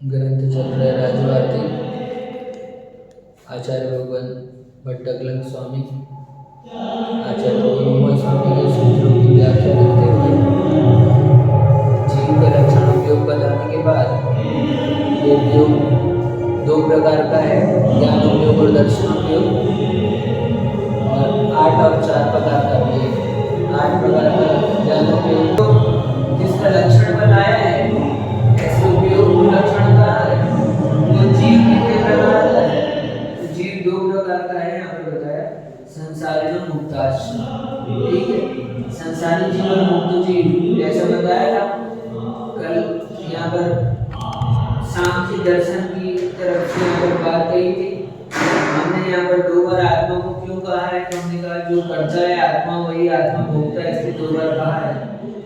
ग्रंथ चल रहा है राजवार्तिक, आचार्य भगवान भट्टकलंग स्वामी आचार्य भगवान स्वामी के सूत्रों की व्याख्या करते हुए जीव के लक्षण उपयोग बताने के बाद ये उपयोग दो प्रकार का है, ज्ञान उपयोग और दर्शन उपयोग, और 8 और 4 प्रकार का भी है। 8 प्रकार का ज्ञान उपयोग जिसका लक्षण बनाया है, ऐसे उपयोग लक्षण का है तो जीव कितने प्रकार का है? तो जीव 2 प्रकार का है, यहाँ पर बताया संसारी और मुक्ताश्म। ठीक है, संसारी जीव और मुक्त जीव जैसा बताया था कल यहाँ पर सांख्य दर्शन की तरफ से यहाँ पर बात कही थी। हमने यहाँ पर 2 बार आत्मा को क्यों कहा है, तो हमने कहा जो करता है आत्मा वही आत्मा भोगता है, इसलिए 2 बार कहा है।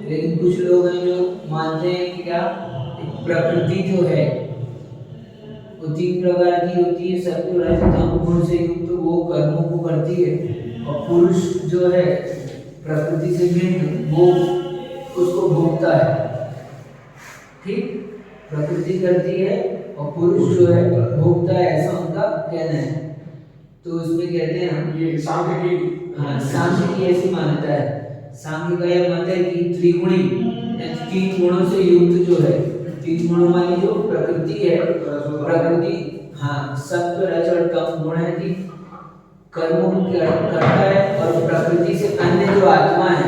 लेकिन कुछ लोग हैं जो मानते हैं कि क्या प्रकृति जो है वो 3 प्रकार की होती है, सत्व रजत तम गुण से युक्त, तो वो कर्मों को करती है, और पुरुष जो है प्रकृति से भिन्न वो उसको भोगता है। ठीक, प्रकृति करती है और पुरुष जो है भोगता है, ऐसा उनका कहना है। तो उसमें कहते हैं हम ये सांख्य की, हाँ सांख्य की ऐसी मान्यता है। सांख्य का यह मत है कि त्रिगुणी 3 गुणों से युक्त जो है, 3 गुणों वाली जो प्रकृति है, प्रकृति हाँ सत्व रज और तम गुण है कि कर्मों को करता है, और प्रकृति से अन्य जो आत्मा है,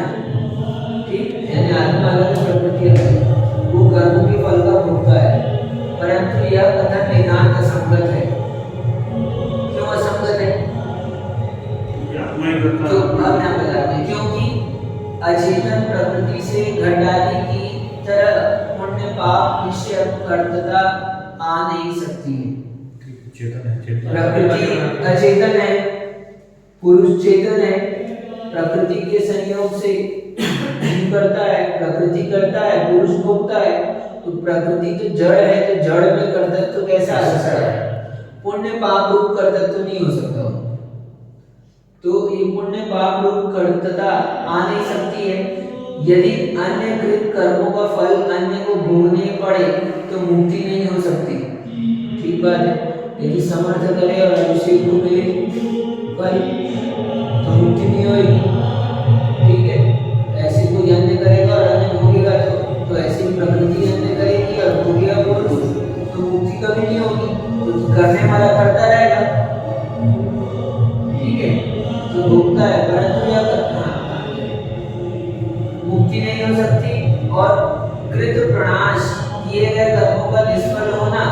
ठीक यानी आत्मा अलग है प्रकृति अलग है, वो कर्मों के फल का भोगता है। परंतु यह कथन नितांत असंगत है। क्यों असंगत है? तो अब यहाँ बताते हैं क्योंकि अचेतन प्रकृति से घट आदि की तरह पुण्य पाप निश्चय कर्तता आ नहीं सकती है। प्रकृति अचेतन है, पुरुष चेतन है, प्रकृति के संयोग से करता है, प्रकृति करता है, पुरुष भोगता है। तो प्रकृति तो जड़ है, तो जड़ में कर्तृत्व तो कैसे आ सकता है? पुण्य पाप रूप कर्तृत्व तो नहीं हो सकता। तो ये पुण्य पाप रूप कर्तृत्वता आ नहीं सकती है। यदि अन्य कृत कर्मों का फल अन्य को भोगने पड़े तो मुक्ति नहीं हो सकती। ठीक बात है, यदि समर्थ करे और अभिषेक को मिले फल तो मुक्ति नहीं होगी। ठीक है, ऐसे कोई अन्य करेगा और अन्य भोगेगा तो ऐसी प्रकृति अन्य करेगी और भोगेगा पुरुष, तो मुक्ति कभी नहीं होगी, क्योंकि करने वाला करता रहेगा। ठीक है, तो भोगता है, परंतु यह मुक्ति नहीं हो सकती। और कृत प्रणाश किए गए कर्मों का निष्फल होना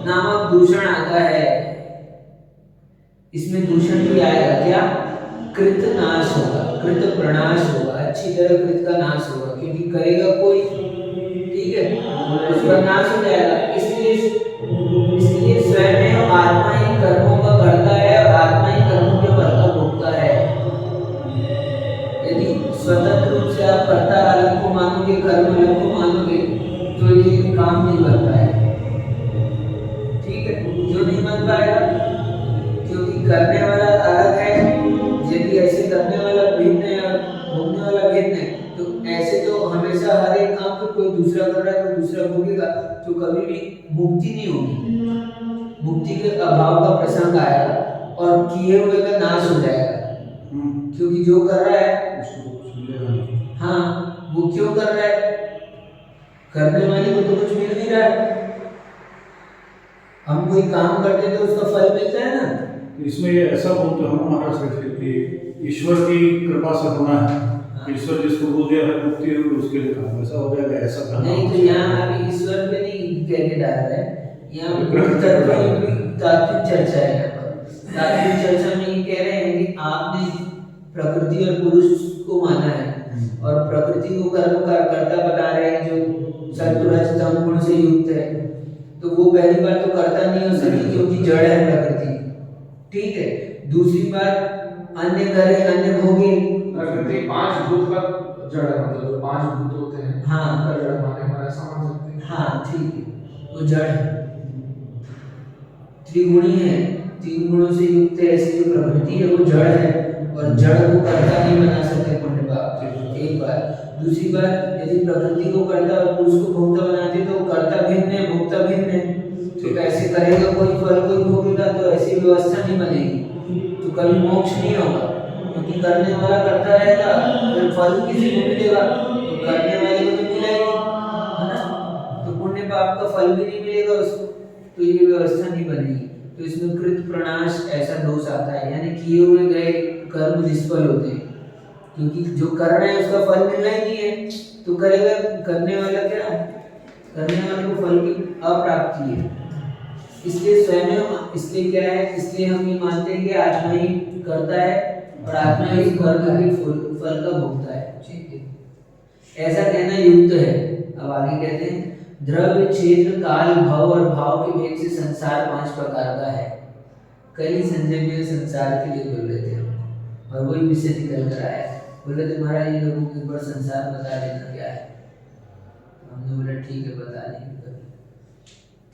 नामक दूषण आता है। इसमें दूषण भी आएगा, क्या? कृत नाश होगा, कृत प्रणाश होगा, अच्छी तरह कृत का नाश होगा, क्योंकि करेगा कोई, ठीक है, उसका नाश हो जाएगा। इसलिए स्वयं आत्मा ही कर्मों का करता है और आत्मा ही कर्मों के फल का भोगता है। यदि स्वतंत्र रूप से आप कर्ता अलग को मानोगे, कर्म अलग को मानोगे, तो ये काम नहीं बन पाएगा। ठीक है, क्यों नहीं बन पाएगा? क्योंकि करने वाला अलग है। यदि ऐसे करने वाला भिन्न है और भोगने वाला भिन्न है, तो ऐसे तो हमेशा हर एक काम को कोई दूसरा कर रहा है तो दूसरा भोगेगा, तो कभी भी मुक्ति नहीं होगी। मुक्ति के अभाव का प्रसंग आएगा और किए हुए का नाश हो जाएगा। क्योंकि जो कर रहा है हाँ वो क्यों कर रहा है? करने वाले को तो कुछ मिल नहीं रहा है। हम कोई काम करते तो उसका फल मिलता है ना। इसमें ये ऐसा बोलते हैं महाराज कि ईश्वर की कृपा से होना है। ईश्वर जिसको बोल दिया है मुक्ति होगी उसके लिए काम ऐसा हो जाएगा, ऐसा नहीं। तो यहाँ अभी ईश्वर पे नहीं कह के डाल रहे हैं, यहाँ तात्विक चर्चा है। यहाँ पर तात्विक चर्चा में ये कह रहे हैं कि आपने प्रकृति और पुरुष को माना है और प्रकृति को कर्म करता बता रहे हैं जो सत्वरज तम गुण से युक्त है, तो वो पहली बार तो कर्ता नहीं हो सकती क्योंकि जड़ है प्रकृति। ठीक है, दूसरी बात अन्य करे अन्य भोगे, प्रकृति 5 भूत का जड़ है, मतलब जो 5 भूत होते हैं हाँ का जड़ माने हमारा समझ सकते हैं। हाँ ठीक है, वो जड़ है, त्रिगुणी है, 3 गुणों से युक्त है। ऐसी जो प्रकृति है वो जड़ है और जड़ को कर्ता नहीं बना सकते पुण्य पाप। एक बात। दूसरी बात, यदि प्रकृति को कर्ता और पुरुष को भोक्ता बनाते तो कर्ता भिन्न है, भोक्ता भिन्न है। तो कैसे करेगा कोई फल कोई भोगेगा, तो ऐसी व्यवस्था नहीं बनेगी, तो कभी मोक्ष नहीं होगा। क्योंकि करने वाला करता रहेगा, फिर फल किसी को मिलेगा, तो करने वाले को तो मिलेगा ही, है ना। तो पुण्य पाप का फल भी नहीं मिलेगा उसको, तो ये व्यवस्था नहीं बनेगी। तो इसमें कृत प्रणाश ऐसा दोष आता है, यानी किए हुए गए कर्म निष्फल होते हैं, क्योंकि जो कर रहे हैं उसका फल मिलना ही नहीं है, तो करेगा करने वाला क्या, करने वाले को फल की अप्राप्ति है। इसलिए स्वयं, इसलिए क्या है, इसलिए हम ये मानते हैं कि आत्मा ही करता है और आत्मा ही कर्म के फल का भोगता है, ठीक है, ऐसा कहना युक्त है। अब आगे कहते हैं, द्रव्य क्षेत्र काल भव और भाव के भेद से संसार 5 प्रकार का है। कल संजय में संसार के लिए बोल रहे थे हम, और वही विषय निकल कर आया। बोले थे महाराज ये लोगों के ऊपर संसार बता देना क्या है, हमने बोला ठीक है बता देंगे।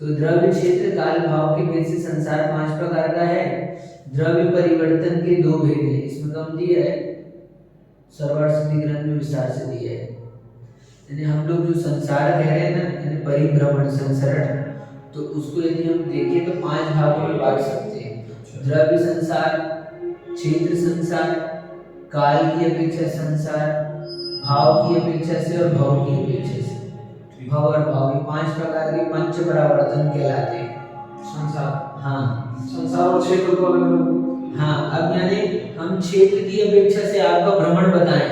तो द्रव्य क्षेत्र काल भाव के भेद से संसार 5 प्रकार का है। द्रव्य परिवर्तन के 2 भेद हैं, इसमें कम दिया है, सर्वार्थ ग्रंथ में विस्तार से दिया है। यानी हम लोग जो संसार कह रहे हैं ना, यानी परिभ्रमण संसरण, तो उसको यदि हम देखें तो 5 भागों में बांट सकते हैं। द्रव्य संसार, क्षेत्र संसार, काल की अपेक्षा संसार, भाव की अपेक्षा से और भव की अपेक्षा से। भव और भाव ये 5 प्रकार के पंच परावर्तन कहलाते हैं। संसार, हाँ संसार और क्षेत्र को अलग। हाँ, अब यानी हम क्षेत्र की अपेक्षा से आपका भ्रमण बताएं,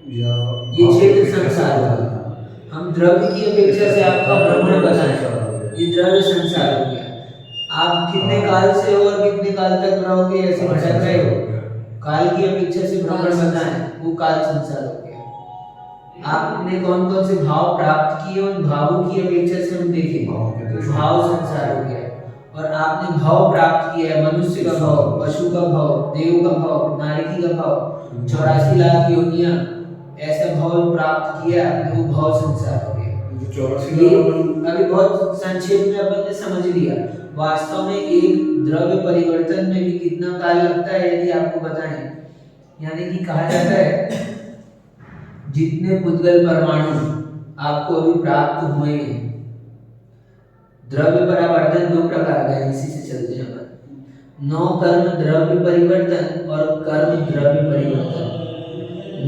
ये क्षेत्र संसार होगा। हम द्रव्य की अपेक्षा से आपका भ्रमण बताएं, ये द्रव्य संसार हो गया। आप कितने काल से हो और कितने काल तक रहोगे ऐसे भटक रहे हो, काल की अपेक्षा से भ्रमण बताएं, वो काल संसार हो गया। आपने कौन कौन से भाव प्राप्त किए, उन भावों की अपेक्षा से हम देखें, तो भाव संसार हो गया। और आपने भाव प्राप्त किया है, मनुष्य का भाव, पशु का भाव, देव का भाव, नारकी का भाव, 84 लाख योनियां, ऐसा भाव प्राप्त किया, वो भाव संसार हो गया। ये अभी बहुत संक्षेप में अपन ने समझ लिया। वास्तव में एक द्रव्य परिवर्तन में भी कितना काल लगता है यदि आपको बताएं, यानी कि कहा जाता है जितने पुद्गल परमाणु आपको अभी प्राप्त हुए हैं, द्रव्य परावर्तन 2 प्रकार का है, इसी से चलते हैं अपन। 9 कर्म द्रव्य परिवर्तन और कर्म द्रव्य परिवर्तन।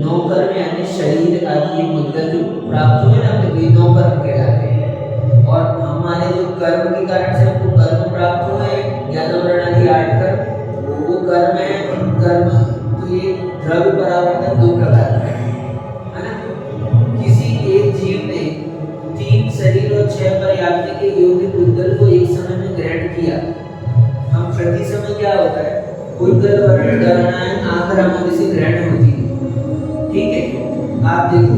9 कर्म यानी शरीर आदि पुद्गल जो प्राप्त हुए ना, तो ये 9 कर्म कहलाते हैं। और हमारे जो कर्म के कारण से हमको कर्म प्राप्त हुए हैं, ज्ञान वर्ण आदि 8 कर्म, वो कर्म है कर्म। तो ये द्रव्य परावर्तन 2 प्रकार का है ना। किसी एक जीव ने 3 शरीर और 6 पर्याप्ति के योग्य पुद्गल को एक समय में ग्रहण किया। हम प्रति समय क्या होता है, पुद्गल वर्ण गणनाएं आंख आंखों से ग्रहण होती है, ठीक है। आप देखो,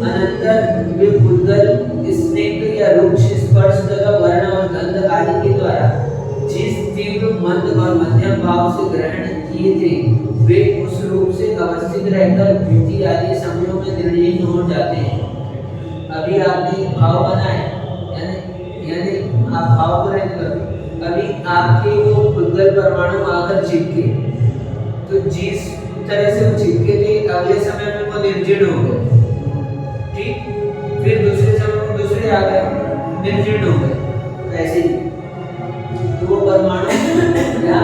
अनंतर वे पुद्गल स्निग्ध या रुक्ष स्पर्श तथा वर्ण और गंध आदि के द्वारा जिस तीव्र मंद और मध्यम भाव से ग्रहण किए थे, वे उस रूप से अवस्थित रहकर वृत्ति आदि समयों में निर्णय हो जाते हैं। अभी आपने एक भाव बनाए, यानी आप भाव को रहने कर, अभी आपके वो पुद्गल परमाणु आकर चिपके, तो जिस तरह से वो चिपके थे, अगले समय में वो निर्जीर्ण हो गए, ठीक। फिर दूसरे समय में दूसरे आ गए, निर्जीर्ण हो गए, ऐसे ही। तो वो परमाणु क्या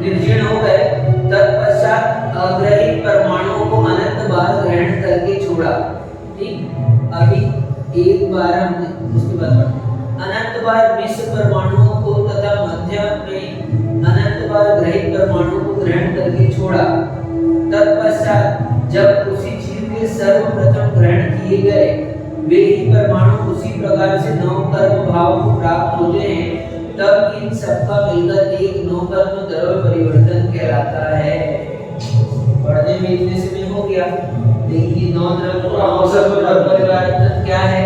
निर्जीर्ण हो गए। तत्पश्चात अग्रहित परमाणुओं को अनंत बार ग्रहण करके छोड़ा, ठीक। अभी एक बार हमने, उसके बाद अनंत बार मिश्र परमाणुओं को तथा मध्य में अनंत बार ग्रहित परमाणुओं को ग्रहण करके छोड़ा। तत्पश्चात जब उसी जीव के सर्वप्रथम ग्रहण किए गए, वे ही परमाणु उसी प्रकार से 9 कर्म भाव को प्राप्त होते हैं, तब इन सबका मिलकर एक 9 कर्म द्रव्य परिवर्तन कहलाता है। पढ़ने में इतने से में हो गया, लेकिन ये 9 द्रव्य परिवर्तन क्या है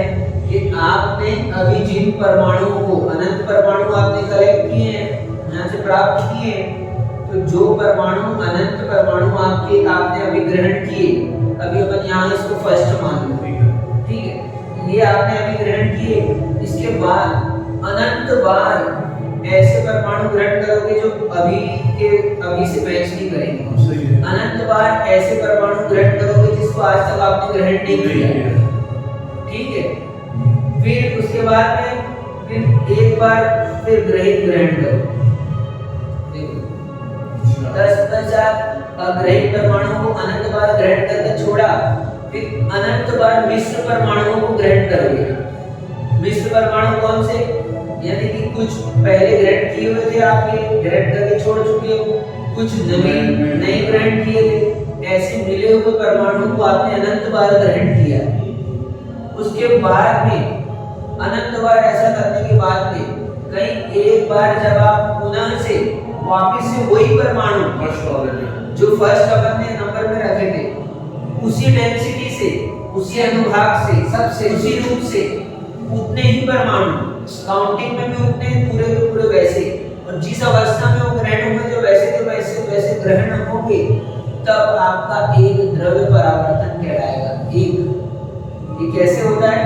कि आपने अभी जिन परमाणुओं को, अनंत परमाणु आपने कलेक्ट किए हैं, यहाँ से प्राप्त किए, तो जो परमाणु अनंत परमाणु आपने अभी ग्रहण किए, अभी अपन यहाँ इसको फर्स्ट मान लो, ठीक है। ये आपने अभी ग्रहण किए, इसके बाद अनंत बार ऐसे परमाणु ग्रहण करोगे जो अभी से मैच नहीं करेंगे। अनंत बार ऐसे परमाणु ग्रहण करोगे जिसको आज तक आपने ग्रहण नहीं किया, फिर उसके बाद में फिर एक बार फिर ग्रहित ग्रहण करो। देखो, तत्पश्चात अग्रहित परमाणु को अनंत बार ग्रहण करके छोड़ा, फिर अनंत बार मिश्र परमाणुओं को ग्रहण करोगे। मिश्र परमाणु कौन से? यानी कि कुछ पहले ग्रहण किए हुए थे आपके, ग्रहण करके छोड़ चुके हो, कुछ नए ग्रहण किए थे, ऐसे मिले हुए परमाणु को आपने अनंत बार ग्रहण किया। उसके बाद में अनंत बार ऐसा करने के बाद में कहीं एक बार जब आप पुनः से वापस से वही परमाणु जो फर्स्ट अपन ने नंबर में रखे थे, उसी डेंसिटी से, उसी अनुभाग से, सबसे उसी रूप से उतने ही परमाणु काउंटिंग में भी उतने पूरे के पूरे वैसे, और जिस अवस्था में वो ग्रहण होंगे जो वैसे ग्रहण होंगे, तब आपका एक द्रव्य परावर्तन कहलाएगा। ये कैसे होता है?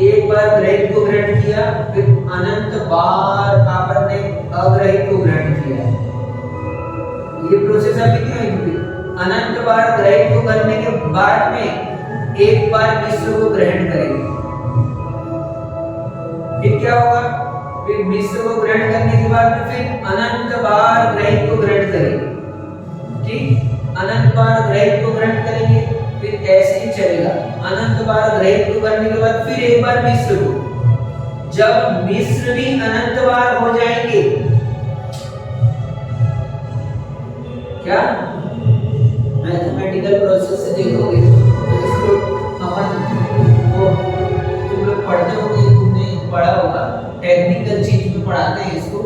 एक बार ग्रहित को ग्रहण किया, फिर अनंत बार आपन ने अग्रहित को ग्रहण किया। ये प्रोसेस अभी क्यों है? अनंत बार ग्रहित को करने के बाद में एक बार मिश्र को ग्रहण करेंगे। फिर क्या होगा? फिर मिश्र को ग्रहण करने के बाद में फिर अनंत बार ग्रहित को ग्रहण करेंगे। ठीक, अनंत बार ग्रहित को ग्रहण करेंगे, फिर ऐसे ही चलेगा। अनंत बार ग्रहित को करने के बाद फिर एक बार मिश्र को। जब मिश्र भी अनंत बार हो जाएंगे, क्या मैथमेटिकल प्रोसेस से देखोगे तो इसको अपन वो तुम लोग पढ़ते होगे, तुमने पढ़ा होगा, टेक्निकल चीज में पढ़ाते हैं इसको।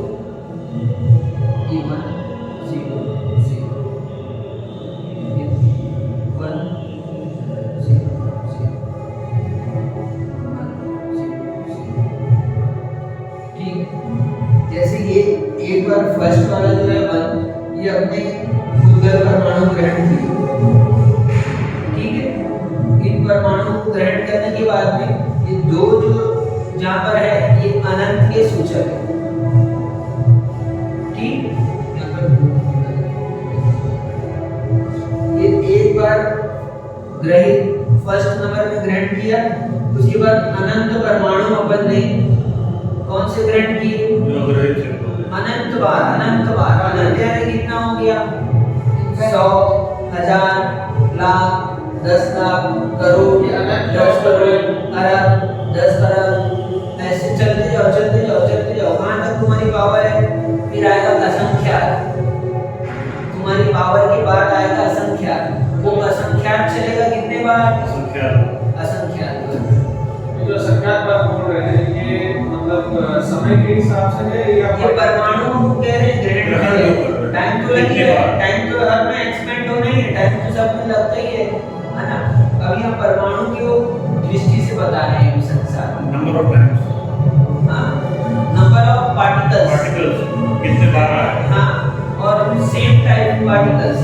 E1 0 0 1 0 0 ठीक। जैसे ये एक बार फर्स्ट वाला जो है 1, ये अपने भूगर्भ परमाणु ग्रहण किए, ठीक है। इन परमाणु को ग्रहण करने के बाद में ये दो जो जहां पर है ये अनंत के सूचक है, ठीक। यहाँ पर ये एक बार ग्रहित फर्स्ट नंबर में ग्रहण किया, उसके बाद अनंत परमाणु अपन ने कौन से ग्रहण किए? अनंत बार। अनंत यानी कितना हो गया? 100, 1000, लाख, 10 लाख, करोड़, 10 करोड़, अरब, 10 अरब, ऐसे चलते जाओ। कहाँ तक तुम्हारी पावर है? फिर आएगा असंख्यात। तुम्हारी पावर के बाद आएगा असंख्यात। वो असंख्यात चलेगा कितने बार? असंख्यात। जो असंख्यात बार बोल रहे हैं, ये मतलब समय के हिसाब से है या ये परमाणु को कह रहे हैं ग्रहण। टाइम तो लगेगा, टाइम तो हर में एक्सपेंड होना ही है, टाइम तो सब में लगता ही है ना। अभी हम परमाणु की दृष्टि से बता रहे हैं संसार नंबर ऑफ टाइम्स, हाँ, नंबर ऑफ पार्टिकल्स कितने बार आए, हाँ, और सेम टाइप पार्टिकल्स,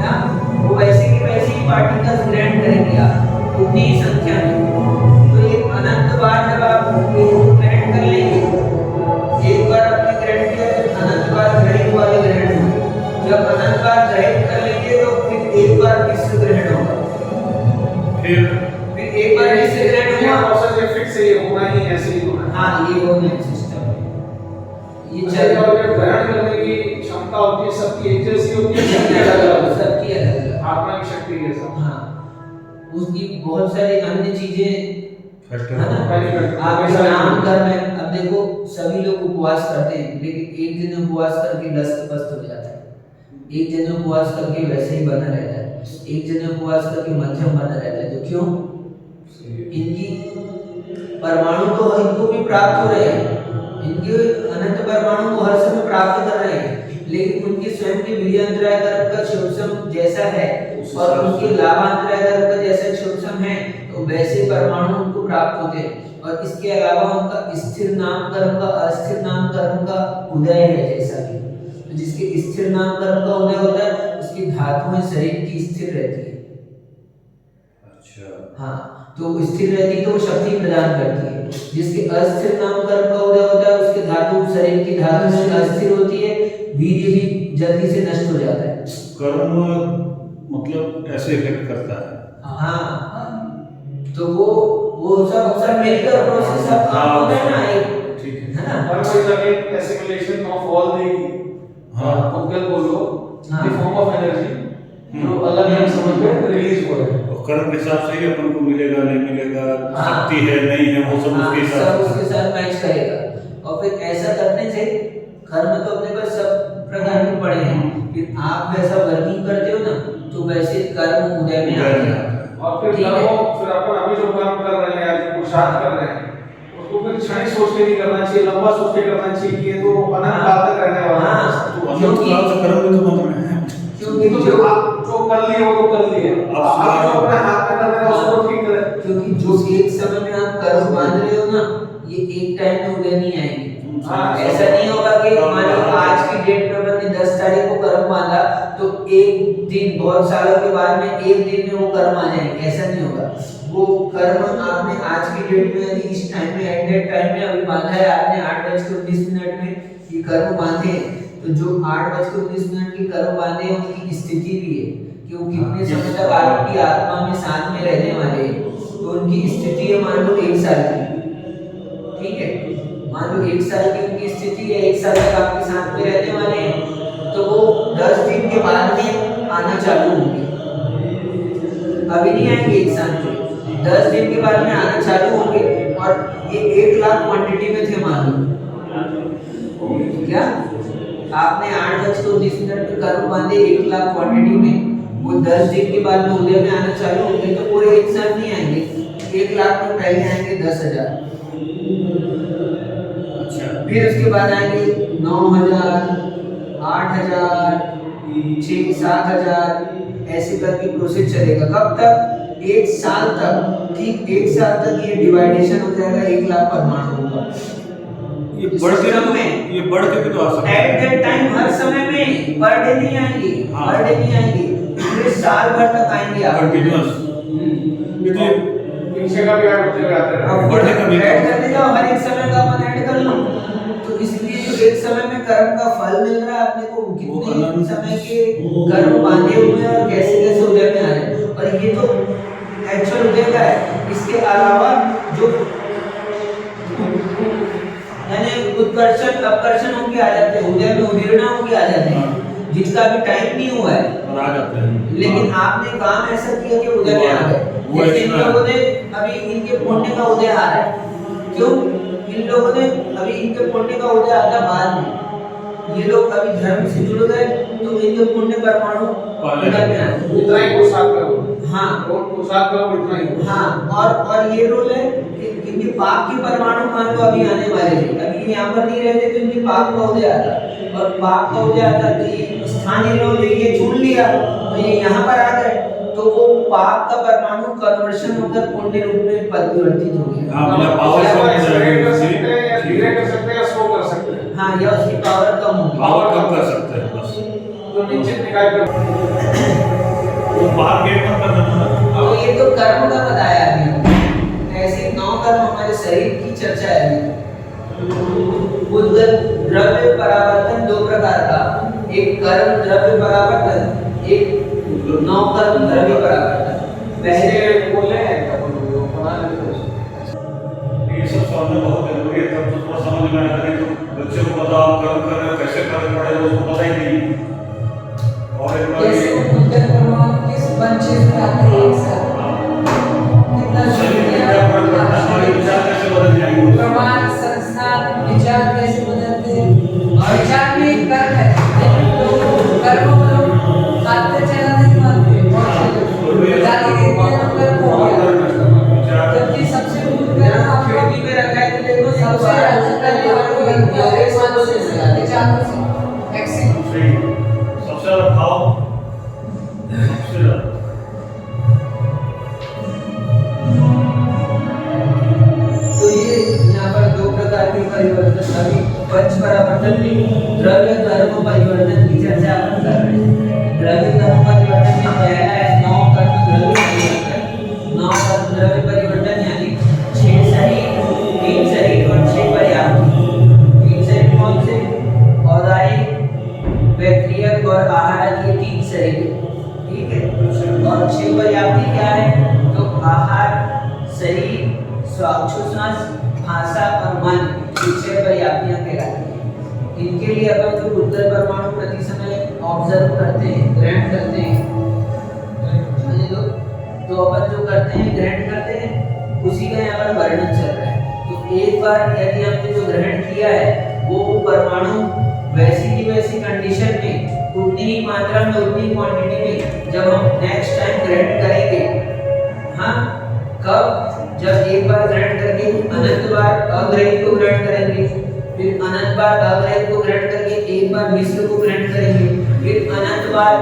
हाँ, वो वैसे के वैसे ही पार्टिकल्स ग्रहण करेंगे आप उतनी ही संख्या में। तो ये अनंत बार जब आप ग्रहण कर लेंगे, एक बार आपने ग्रहण किया, अनंत बार ग्रहित वाले ग्रहण होंगे। जब अनंत बार ग्रहित कर लेंगे तो फिर एक बार मिश्र ग्रहण होगा, फिर एक बार मिश्र ग्रहण हुआ, प्रोसेस ये फिक्स है, ये होना ही ऐसे ही होना है। हाँ, ये होना है सिस्टम में। ये चल और ग्रहण करने की क्षमता होती है, सबकी एक जैसी होती है, सबकी अलग-अलग, सबकी अलग-अलग आत्मा की शक्ति के साथ। हाँ, उसकी बहुत सारी अन्य चीजें है ना। आप नाम कर्म है। अब देखो सभी लोग उपवास करते हैं, लेकिन एक दिन उपवास करके दस्त पस्त हो जाता है, एक दिन उपवास करके वैसे ही बना रहता है, एक दिन उपवास करके मध्यम बना रहता है। तो क्यों? इनकी परमाणु तो इनको भी प्राप्त हो रहे हैं, इनके अनंत परमाणु को हर समय प्राप्त कर रहे हैं, लेकिन उनके स्वयं के वीर्यांतराय कर्म का क्षोभसम जैसा है और उनके लाभांतराय कर्म का जैसा क्षोभसम है, तो वैसे परमाणु उनको प्राप्त होते हैं। और इसके अलावा उनका स्थिर नाम कर्म का अस्थिर नाम कर्म का उदय है जैसा कि, तो जिसके स्थिर नाम कर्म का उदय होता है उसकी धातुएं शरीर की स्थिर रहती है। अच्छा, हाँ, तो स्थिर रहती है तो वो शक्ति प्रदान करती है। जिसके अस्थिर नाम कर्म का उदय होता है उसके धातु शरीर की धातु अस्थिर होती है, वीर्य भी जल्दी से नष्ट हो जाता है। कर्म मतलब ऐसे इफेक्ट करता है। हाँ, तो वो वो सब मिलकर प्रोसेस सब काम होता है ना एक, ठीक है ना। Karma is again assimilation of all the pudgala बोलो द फॉर्म ऑफ एनर्जी जो अलग अलग समय पे रिलीज हो रहे हैं। और कर्म के हिसाब से ही अपन को मिलेगा नहीं मिलेगा, हाँ। शक्ति है नहीं है, वो सब उसके सब हिसाब उसके से। साथ मैच करेगा। और फिर ऐसा करने से कर्म तो अपने पास सब प्रकार के पड़े हैं, फिर आप वैसा वर्किंग करते हो ना तो वैसे कर्म उदय में आते हैं। और फिर ठीक है। कर्मों फिर अपन अभी जो कर्म कर रहे हैं या जो पुरुषार्थ कर रहे हैं उसको फिर क्षणिक सोच के नहीं करना चाहिए, लंबा सोच के करना चाहिए कि ये तो अनंत काल तक रहने वाला है। हाँ। तो अनंत काल से कर्म में तो मत रहे। क्योंकि तो जो जो कर लिए वो तो कर लिए, आप जो अपने हाथ में कर रहे हैं उसको ठीक करें। क्योंकि जो एक समय में आप कर्म बांध रहे हो ना, ये एक टाइम में उदय नहीं आएंगे। हाँ, ऐसा नहीं होगा कि मान लो आज की डेट में मैंने 10 तारीख को कर्म बांधा तो एक दिन, बहुत सालों के बाद में एक दिन में वो कर्म आ जाएंगे, ऐसा नहीं होगा। वो कर्म आपने आज की डेट में यदि इस टाइम में एंडेड टाइम में अभी बांधा है, आपने 8:19 में ये कर्म बांधे हैं, तो जो 8:19 के कर्म बांधे हैं उनकी स्थिति भी है कि वो कितने समय तक आपकी आत्मा में साथ में रहने वाले हैं। तो उनकी स्थिति है मान लो 1 साल की, ठीक है, मान लो 1 साल की उनकी स्थिति है, 1 साल तक आपके साथ में रहने वाले हैं, तो वो 10 दिन के बाद में आना चालू होंगे। अभी नहीं आएंगे 1 साल में, 10 दिन के बाद में आना चालू होंगे। और ये 1 लाख क्वांटिटी में थे मान लो, क्या आपने 8:19 पे कर्म बांधे 1 लाख क्वांटिटी में, वो 10 दिन के बाद में उदय में आना चालू होंगे, तो पूरे 1 साल नहीं आएंगे, 1 लाख में पहले आएंगे 10,000, फिर उसके बाद आएंगे 9,000, 8,000, 6,000, 7,000, ऐसे करके प्रोसेस चलेगा। कब तक? 1 साल तक। ठीक 1 साल तक ये डिवाइडेशन हो जाएगा 1 लाख परमाणुओं का। ये बढ़ के भी तो आ सकता है। एट दैट टाइम हर समय में पर डे नहीं आएंगे, हाँ। पर डे नहीं आएंगे, पूरे साल भर तक आएंगे आप। कंटिन्यूअस। ये तो पीछे का भी ऐड होते हुए आते हैं। अब बढ़े का भी ऐड करते जाओ, हर एक समय का अपन ऐड कर लो। तो इसलिए जो एक समय में कर्म का फल मिल रहा है अपने को, कितने समय के कर्म बांधे हुए हैं और कैसे कैसे उदय में आ रहे हैं, और ये तो एक्चुअल उदय का है। इसके अलावा जो यानी उत्कर्षण अपकर्षण होके आ जाते हैं, उदय में उदीर्णा होके आ जाते हैं, जिनका अभी टाइम नहीं हुआ है और आ जाते हैं। लेकिन आपने काम ऐसा किया कि उदय में आ गए। वो जैसे इन ऐसा है। लोगों ने अभी इनके पुण्य का उदय आ रहा है, क्यों? इन लोगों ने अभी इनके पुण्य का उदय आता बाद में, ये लोग अभी धर्म से जुड़ गए तो इनके पुण्य परमाणु उदय में आए। इतना ही पुरुषार्थ करो। हाँ रोज पुरुषार्थ करो, इतना ही। हाँ, और ये रोल है कि इनके पाप के परमाणु मान लो अभी आने वाले थे, अभी यहाँ पर नहीं रहते तो इनके पाप का उदय आता, और पाप का उदय आता तो ये स्थानीय लोग ने ये चुन लिया तो ये यहाँ पर आ गए, तो वो पाप का परमाणु कन्वर्शन होकर पुण्य रूप में परिवर्तित हो गया। हाँ, मतलब पावर या कम तो हो एक्सपेरिमेंट कर जाएगी। सकते हैं या धीरे कर सकते हैं या स्लो कर सकते हैं। हाँ, या उसकी पावर कम होगी। पावर कम कर सकते हैं बस। जो निश्चित निकाय कर वो बाहर गेट मत कर देना। तो ये तो कर्म का बताया अभी। ऐसे 9 कर्म हमारे शरीर की चर्चा है। उद्गत द्रव्य परावर्तन 2 प्रकार का, एक कर्म द्रव्य परावर्तन, एक 9 कर्म द्रव्य परावर्तन। पहले पहले बोले हैं क्या बोलोगे, वो बना लेते हैं। ये सब समझना बहुत जरूरी है, तब तो थोड़ा समझ में आएगा। नहीं तो बच्चे को बताओ कर्म कर रहे हो, कैसे कर्म पड़े उसको पता ही नहीं। और एक बार जैसे उद्गत परमाणु किस पंचेश में आते हैं एक साथ, कितना शरीर में क्या फर्क पड़ता है, हमारे विचार कैसे बदल जाएंगे। प्रमाण संस्कार विचार कैसे बदलते हैं, और विचार में एक कर्म है, लेकिन लोग कर्मों को लोग खाते चला नहीं मानते, गाली देते हैं हम कर्म हो गया, जबकि सबसे मूल कर्म आपको खिड़की में रखा है तो देखो सबसे अच्छा कर्म आपको विचारों से एक्सिट सबसे ज्यादा भाव सबसे ज्यादा। तो ये यहाँ पर 2 प्रकार के परिवर्तन, अभी पंच परावर्तन में द्रव्य कर्म परिवर्तन की चर्चा अपन कर रहे हैं। द्रव्य कर्म परिवर्तन में पहला है 9 कर्म द्रव्य परिवर्तन। 9 कर्म द्रव्य परिवर्तन यानी 6 शरीर, 3 शरीर और 6 पर्याप्ति। 3 शरीर कौन से? औदायिक, वैक्रियक और आहार, ये 3 शरीर, ठीक है। और 6 पर्याप्ति क्या है? तो आहार, शरीर, श्वासोच्छ्वास, भाषा और मन ये 6 पर्याप्तियां कहलाती हैं। इनके लिए अपन जो उद्गल परमाणु प्रति समय ऑब्जर्व करते हैं, ग्रहण करते हैं, समझे लो, तो अपन जो करते हैं, ग्रहण करते हैं, उसी का यहाँ पर वर्णन चल रहा है। तो एक बार यदि हमने जो ग्रहण किया है वो परमाणु वैसी की वैसी कंडीशन में, उतनी ही मात्रा में, उतनी क्वांटिटी में जब हम नेक्स्ट टाइम ग्रहण करेंगे, हाँ, कब? जब एक बार ग्रहण करके अनंत बार अग्रहित को ग्रहण करेंगे, फिर अनंत बार अग्रहित को ग्रहण करके एक बार मिश्र को ग्रहण करेंगे, फिर अनंत बार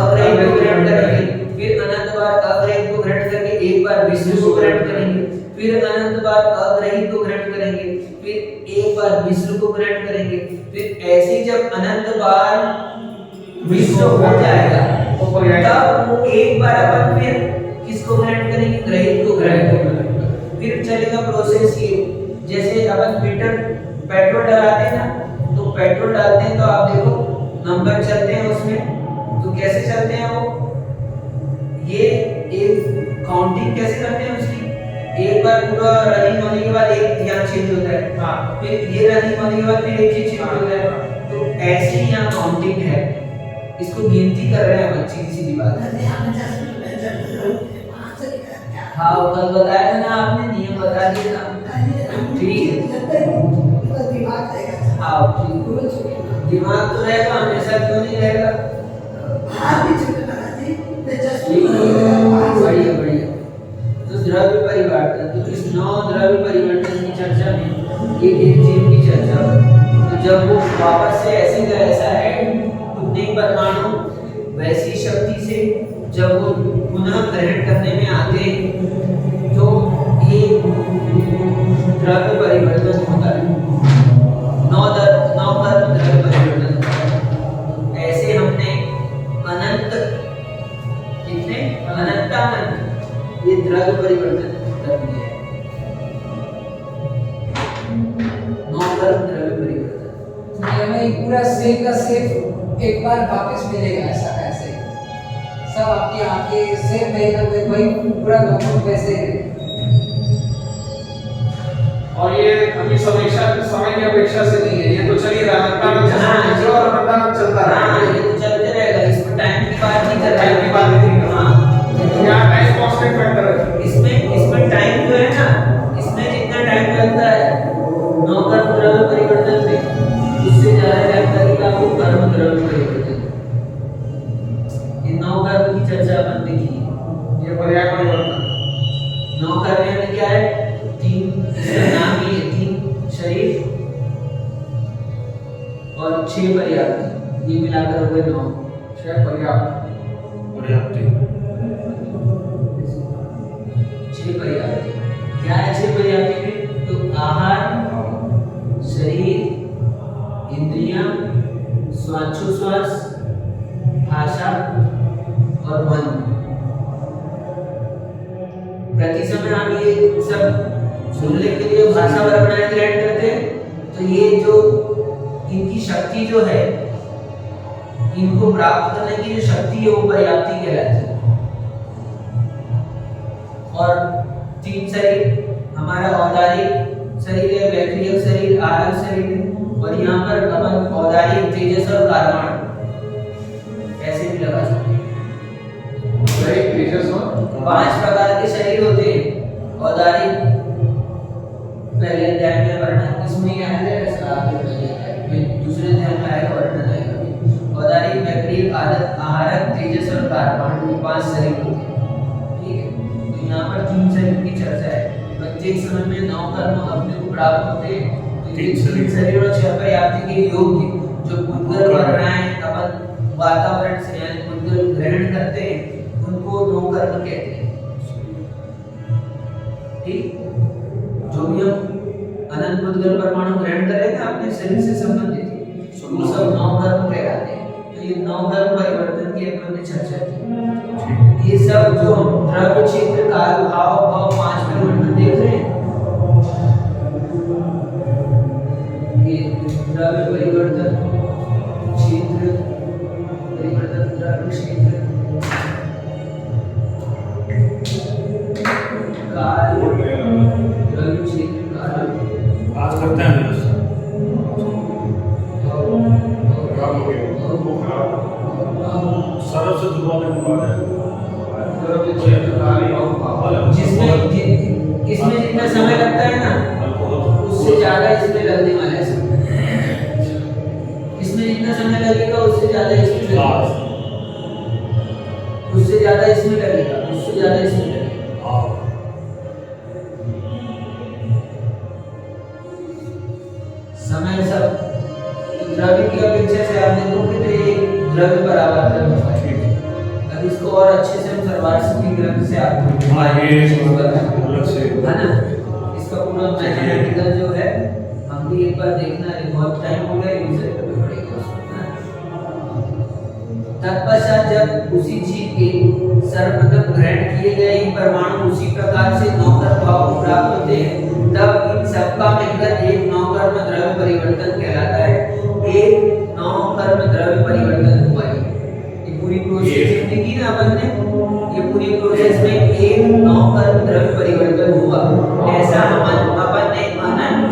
अग्रहित को ग्रहण करेंगे, फिर अनंत बार अग्रहित को ग्रहण करके एक बार मिश्र को ग्रहण करेंगे, फिर अनंत बार अग्रहित को ग्रहण करेंगे, फिर एक बार मिश्र को ग्रहण करेंगे, फिर ऐसे जब अनंत बार मिश्र हो जाएगा तब एक बार अपन फिर किसको ग्रहण करेंगे? ग्रहित को ग्रहण करेंगे। फिर चलेगा प्रोसेस ये, जैसे अपन पेट्रोल डलाते हैं ना, तो पेट्रोल डालते हैं तो आप देखो नंबर चलते हैं उसमें, तो कैसे चलते हैं वो? ये एक काउंटिंग कैसे करते हैं उसकी? एक बार पूरा रनिंग होने के बाद एक यहाँ चेंज होता है, हाँ, फिर ये रनिंग होने के बाद फिर एक चीज चेंज होता है, तो ऐसे ही यहाँ काउंटिंग है, इसको गिनती कर रहे हैं बच्चे, सीधी बात है। हाँ, कल बताया था ना आपने, नियम बता दिया था, ठीक है। हाँ, दिमाग तो रहेगा हमेशा, क्यों नहीं रहेगा? बढ़िया बढ़िया। तो द्रव्य परिवर्तन, तो इस 9 द्रव्य परिवर्तन की चर्चा में एक जीव की चर्चा, तो जब वो वापस से ऐसे का ऐसा है, उतने परमाणु वैसी शक्ति से जब वो पुनः ग्रहण करने में आते, तो ये द्रव्य परिवर्तन होता है। 9 द्रव्य परिवर्तन होता है। ऐसे हमने अनंत, कितने? अनंतानंत ये द्रव्य परिवर्तन कर दिया है। 9 द्रव्य परिवर्तन, हमें पूरा सेम का सेम एक बार वापस मिलेगा, ऐसा ऐसे सब आपकी आंखें सेम रहेगा, वही पूरा डॉक्यूमेंट वैसे है। और ये अभी समय की अपेक्षा से नहीं है, ये तो चल ही रहा है, चलता रहा है, ये तो चलते रहेगा, इसमें टाइम की बात नहीं कर रहा है, टाइम की बात नहीं कर रहा। हाँ, यहाँ टाइम कांस्टेंट फैक्टर है, इसमें टाइम जो है ना, इसमें जितना टाइम लगता है 9 द्रव्य परिवर्तन में, उससे ज्यादा टाइम लगेगा आपको कर्म द्रव्य परिवर्तन। ये 9 कर्म की चर्चा अपन ने की, ये पर्याय परिवर्तन। 9 कर्म में क्या है? 3, इसका नाम ही है 3 शरीर और 6 पर्याप्ति, ये मिलाकर हो गए 9। 6 पर्याप्त, 6 पर्याप्ति। क्या है 6 पर्याप्ति में? तो आहार, शरीर, इंद्रियां, श्वासोच्छ्वास, भाषा और मन। प्रति समय हम ये सब सुनने के लिए भाषा वर्णनाएं ग्रहण करते हैं, तो ये जो इनकी शक्ति जो है, इनको प्राप्त करने की जो शक्ति है वो पर्याप्ति कहलाती है। और 3 शरीर, हमारा औदारिक शरीर है, वैक्रियक शरीर, आहारक शरीर है, और यहाँ पर अपन औदारिक, तेजस और कारवाण ऐसे भी लगा सकते हैं। 5 प्रकार के शरीर होते हैं। औदारिक पहले अध्याय में वर्णन, इसमें क्या है दूसरे अध्याय में आएगा, वर्णन आएगा। औदारिक, वैक्रियक, आहारक, तेजस और कारवाण, ये 5 शरीर होते हैं, ठीक है। तो यहाँ पर 3 शरीर की चर्चा है। प्रत्येक समय में 9 कर्म अपने को प्राप्त होते हैं, तो 3 शरीर और 6 पर्याप्ति के योग्य जो उद्गल वर्णाएं अपन वातावरण से यानी उद्गल ग्रहण करते हैं, उनको 9 कर्म कहते हैं, ठीक। जो भी हम अनंत उद्गल परमाणु ग्रहण करें ना अपने शरीर से संबंधित, वो सब 9 कर्म कहलाते हैं। तो ये 9 कर्म परिवर्तन की अपन ने चर्चा की। ये सब जो हम द्रव्य, क्षेत्र, काल, भाव 5 परिवर्तन देख रहे हैं, ये द्रव्य परिवर्तन, क्षेत्र परिवर्तन, द्रव्य, क्षेत्र, काल, सरल से दुर्बल में बात है इसमें जितना समय लगता है ना उससे ज्यादा इसमें लगने वाला है समय। इसमें जितना समय लगेगा उससे ज्यादा इसमें लगेगा, उससे ज्यादा इसमें लगेगा, उससे ज्यादा इसमें लगेगा। समय सब द्रव्य की अपेक्षा से आप देखोगे तो ये द्रव्य बराबर द्रव्य है। अब इसको और अच्छे से हम सर्वार्षिक ग्रंथ से आपको अलग से है ना, इसका पूरा मैथमेटिकल जो है हम भी एक बार देखना है, बहुत टाइम हो गया यूजर करना पड़ेगा उसको ना। तत्पश्चात जब उसी जीव के सर्वप्रथम ग्रहण किए गए ही परमाणु उसी प्रकार से नौकर भाव को प्राप्त होते हैं, तब इन सबका मिलकर एक नौकर्म द्रव्य परिवर्तन कहलाता है। एक नौकर्म द्रव्य परिवर्तन हुआ है। ये पूरी प्रोसेस की ना अपन ने, ये पूरी प्रोसेस में एक नौकर्म द्रव्य परिवर्तन हुआ। ऐसा अपन ने अनंत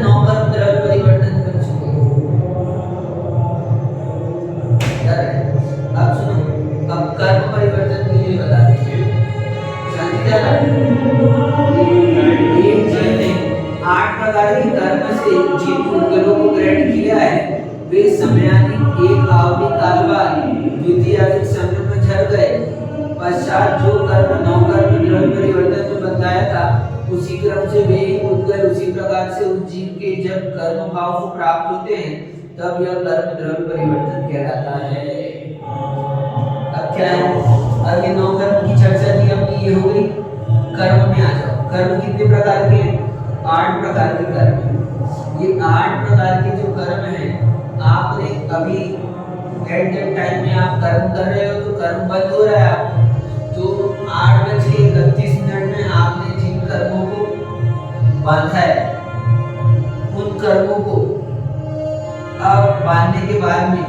नौकर्म द्रव्य परिवर्तन कर चुके हैं। अब सुनो, अब कर्म परिवर्तन के लिए बता दीजिए। एक जीव ने 8 प्रकार के कर्म से जीव पुद्गलों को ग्रहण किया है। वे समयानी एक अवधि काल बाद द्वितीयाधिक समय में झड़ गए। पश्चात जो कर्म नौकर्म द्रव्य परिवर्तन में बताया था, उसी क्रम से वे ही पुद्गल उसी प्रकार से उस जीव के जब कर्म भाव को प्राप्त होते हैं, तब यह कर्म द्रव्य परिवर्तन कहलाता है। अब क्या है, अब ये नौकर्म की चर्चा की अपनी ये हो गई। कर्म में आ जाओ। कर्म कितने प्रकार के हैं? 8 प्रकार के कर्म हैं। ये 8 प्रकार के जो कर्म हैं, आपने अभी एट दैट टाइम में आप कर्म कर रहे हो तो कर्म बंद हो रहा है आप, तो 8:31 में आपने जिन कर्मों को बांधा है, उन कर्मों को अब बांधने के बाद में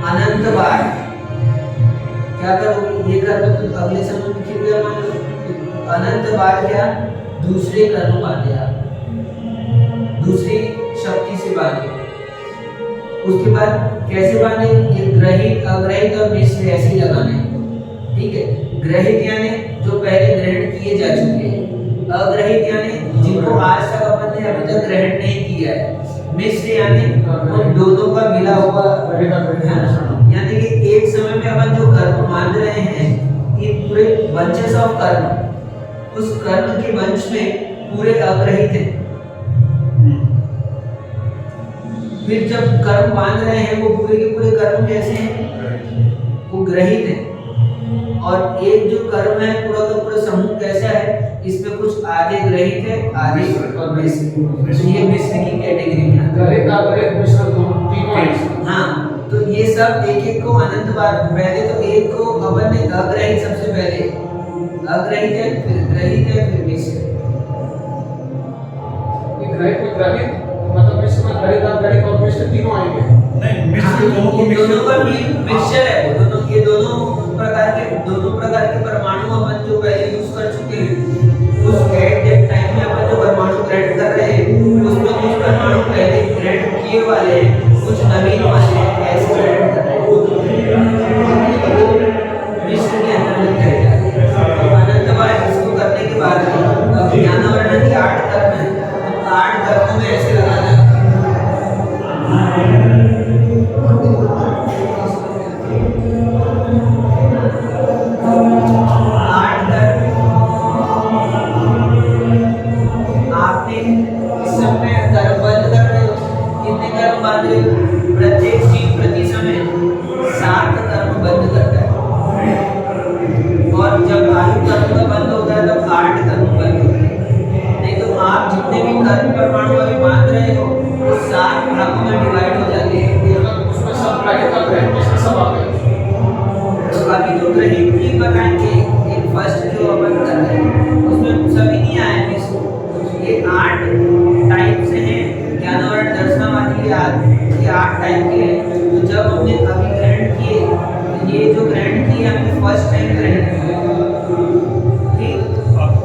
अनंत बार क्या करोगे? ये कर्म तो अगले समय में खिल गया, मान लो अनंत बार क्या दूसरे कर्म बांधे आप, दूसरी शक्ति से बांधे। उसके बाद कैसे बांधे? ये ग्रहित, अग्रहित और मिश्र ऐसे ही लगाने हैं। ठीक है, ग्रहित यानी जो पहले ग्रहण किए जा चुके हैं, अग्रहित यानी जिनको आज तक अपन ने अभी तक ग्रहण नहीं किया है, मिश्र यानी उन दोनों का मिला हुआ, यानी कि एक समय में अपन जो कर्म बांध रहे हैं, ये पूरे बंचेस ऑफ कर्म, उस कर्म के वंश में पूरे अग्रहित हैं। फिर जब कर्म बांध रहे हैं, वो पूरे के पूरे कर्म कैसे हैं? वो ग्रहित हैं। और एक जो कर्म है पूरा का पूरा समूह कैसा है? इसमें कुछ आधे ग्रहित है, आधे मिश्र। ये मिश्र की कैटेगरी में आता है। हाँ, तो ये सब एक एक को अनंत बार, पहले तो एक को अपन ने अग्रहित सबसे पहले, अग्रहित है, फिर ग्रहित है, फिर मिश्र। मतलब मिश्र में ग्रहित और मिश्र तीनों आएंगे। नहीं, मिश्र दोनों को दोनों का मिक्सचर है, वो दोनों, ये दोनों प्रकार के परमाणु अपन जो पहले यूज कर चुके हैं, उस एट दैट टाइम में अपन जो परमाणु ग्रहण कर रहे हैं, उसमें कुछ परमाणु पहले ग्रहण किए वाले हैं, कुछ नवीन वाले हैं, ऐसे ग्रहण कर रहे हैं। मिश्र के अंतर्गत कहे जाते हैं। तो अनंत बार इसको करने के बाद ज्ञानावरण की 8 कर्म है, 8 कर्मों में ऐसे लगाना है। प्रत्येक जीव प्रति समय 7 कर्म बंद करता है, और जब आयु कर्म का बंद होता है तब 8 कर्म बंद होते हैं। नहीं तो आप जितने भी कर्म परमाणु अभी बांध रहे हो, वो 7 भागों में डिवाइड हो जाते हैं। उसमें सब प्रैक्टिकल है, उसमें सब आ गए। तो अभी जो ग्रहित की बताएंगे, एक फर्स्ट जो अपन कर रहे हैं, उसमें सभी नहीं आए हैं। ये 8 टाइप से हैं, ज्ञानावरण दर्शनावादी ये 8 टाइप के हैं। तो जब हमने अभी ग्रहण किए, ये जो ग्रहण किए हमने फर्स्ट टाइम ग्रहण किए, ठीक।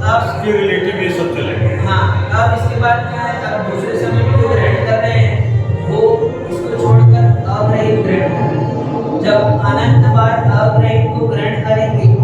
अब इसके रिलेटिव ये सब चलेंगे। हाँ, अब इसके बाद क्या है, अब दूसरे समय में जो ग्रहण कर रहे हैं, वो इसको छोड़कर अग्रहित ग्रहण जब अनंत बार अग्रहित को ग्रहण करेंगे